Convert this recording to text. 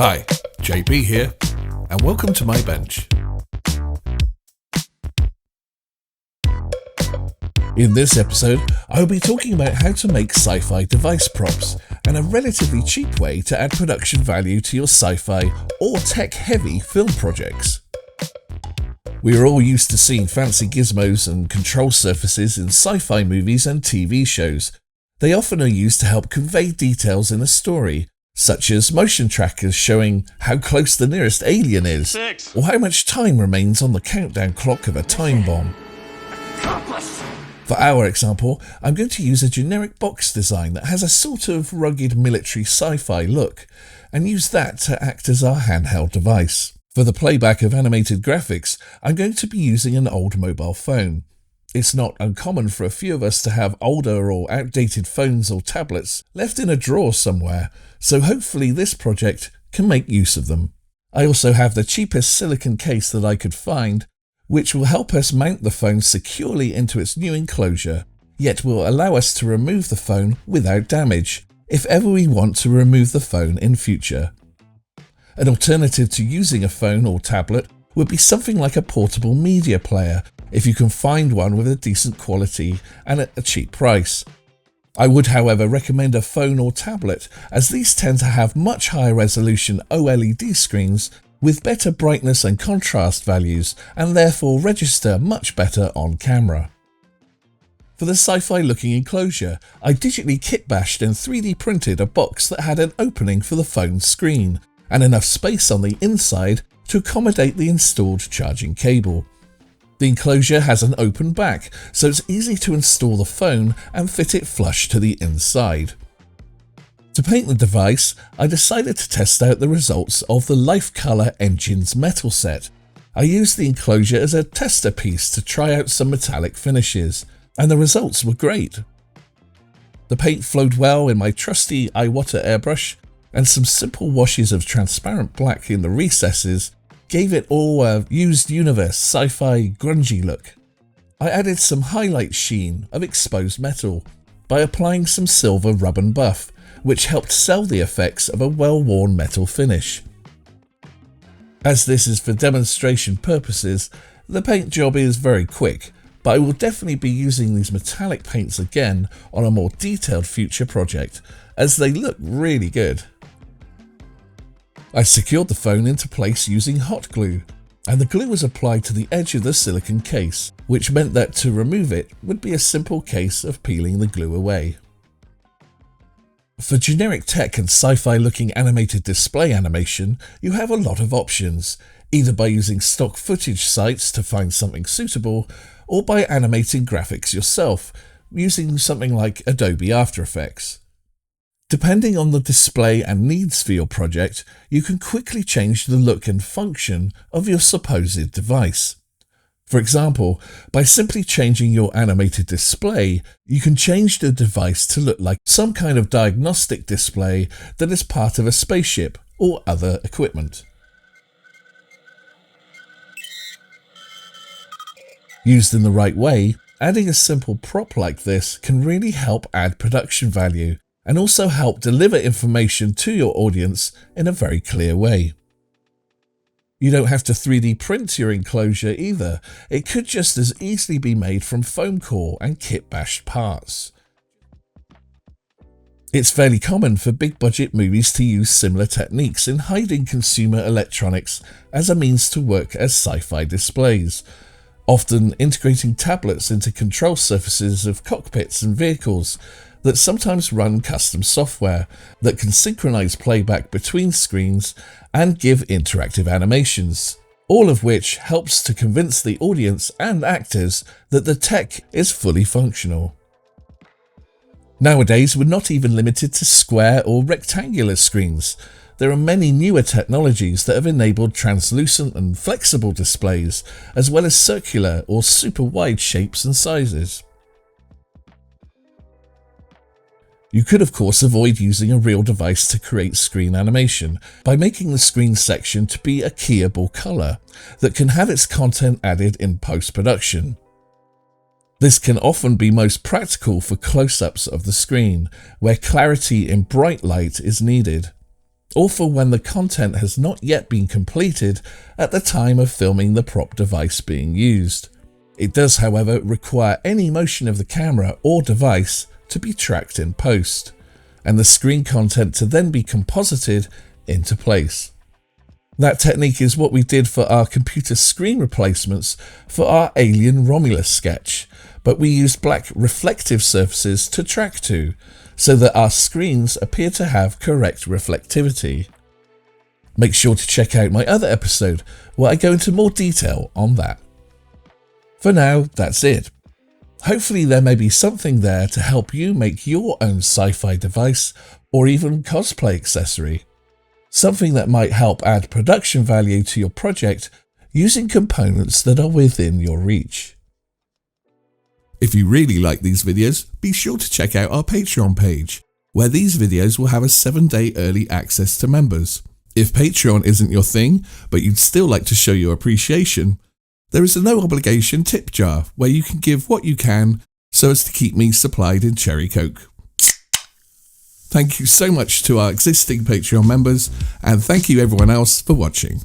Hi, JP here, and welcome to my bench. In this episode, I'll be talking about how to make sci-fi device props and a relatively cheap way to add production value to your sci-fi or tech-heavy film projects. We are all used to seeing fancy gizmos and control surfaces in sci-fi movies and TV shows. They often are used to help convey details in a story, such as motion trackers showing how close the nearest alien is, or how much time remains on the countdown clock of a time bomb. For our example, I'm going to use a generic box design that has a sort of rugged military sci-fi look, and use that to act as our handheld device. For the playback of animated graphics, I'm going to be using an old mobile phone. It's not uncommon for a few of us to have older or outdated phones or tablets left in a drawer somewhere, so hopefully this project can make use of them. I also have the cheapest silicone case that I could find, which will help us mount the phone securely into its new enclosure, yet will allow us to remove the phone without damage, if ever we want to remove the phone in future. An alternative to using a phone or tablet would be something like a portable media player, if you can find one with a decent quality and at a cheap price. I would, however, recommend a phone or tablet, as these tend to have much higher resolution OLED screens with better brightness and contrast values, and therefore register much better on camera. For the sci-fi looking enclosure, I digitally kit bashed and 3D printed a box that had an opening for the phone screen, and enough space on the inside to accommodate the installed charging cable. The enclosure has an open back, so it's easy to install the phone and fit it flush to the inside. To paint the device, I decided to test out the results of the Life Color Engines metal set. I used the enclosure as a tester piece to try out some metallic finishes, and the results were great. The paint flowed well in my trusty Iwata airbrush, and some simple washes of transparent black in the recesses gave it all a used universe sci-fi grungy look. I added some highlight sheen of exposed metal by applying some silver rub and buff, which helped sell the effects of a well-worn metal finish. As this is for demonstration purposes, the paint job is very quick, but I will definitely be using these metallic paints again on a more detailed future project, as they look really good. I secured the phone into place using hot glue, and the glue was applied to the edge of the silicone case, which meant that to remove it would be a simple case of peeling the glue away. For generic tech and sci-fi looking animated display animation, you have a lot of options, either by using stock footage sites to find something suitable, or by animating graphics yourself, using something like Adobe After Effects. Depending on the display and needs for your project, you can quickly change the look and function of your supposed device. For example, by simply changing your animated display, you can change the device to look like some kind of diagnostic display that is part of a spaceship or other equipment. Used in the right way, adding a simple prop like this can really help add production value, and also help deliver information to your audience in a very clear way. You don't have to 3D print your enclosure either. It could just as easily be made from foam core and kit bashed parts. It's fairly common for big budget movies to use similar techniques in hiding consumer electronics as a means to work as sci-fi displays, often integrating tablets into control surfaces of cockpits and vehicles that sometimes run custom software that can synchronize playback between screens and give interactive animations, all of which helps to convince the audience and actors that the tech is fully functional. Nowadays, we're not even limited to square or rectangular screens. There are many newer technologies that have enabled translucent and flexible displays, as well as circular or super wide shapes and sizes. You could of course avoid using a real device to create screen animation by making the screen section to be a keyable color that can have its content added in post-production. This can often be most practical for close-ups of the screen, where clarity in bright light is needed. or for when the content has not yet been completed at the time of filming the prop device being used. It does, however, require any motion of the camera or device to be tracked in post, and the screen content to then be composited into place. That technique is what we did for our computer screen replacements for our Alien Romulus sketch, but we used black reflective surfaces to track to, so that our screens appear to have correct reflectivity. Make sure to check out my other episode where I go into more detail on that. For now, that's it. Hopefully there may be something there to help you make your own sci-fi device or even cosplay accessory. Something that might help add production value to your project using components that are within your reach. If you really like these videos, be sure to check out our Patreon page, where these videos will have a 7-day early access to members. If Patreon isn't your thing, but you'd still like to show your appreciation, there is a no obligation tip jar where you can give what you can so as to keep me supplied in cherry coke. Thank you so much to our existing Patreon members, and thank you everyone else for watching.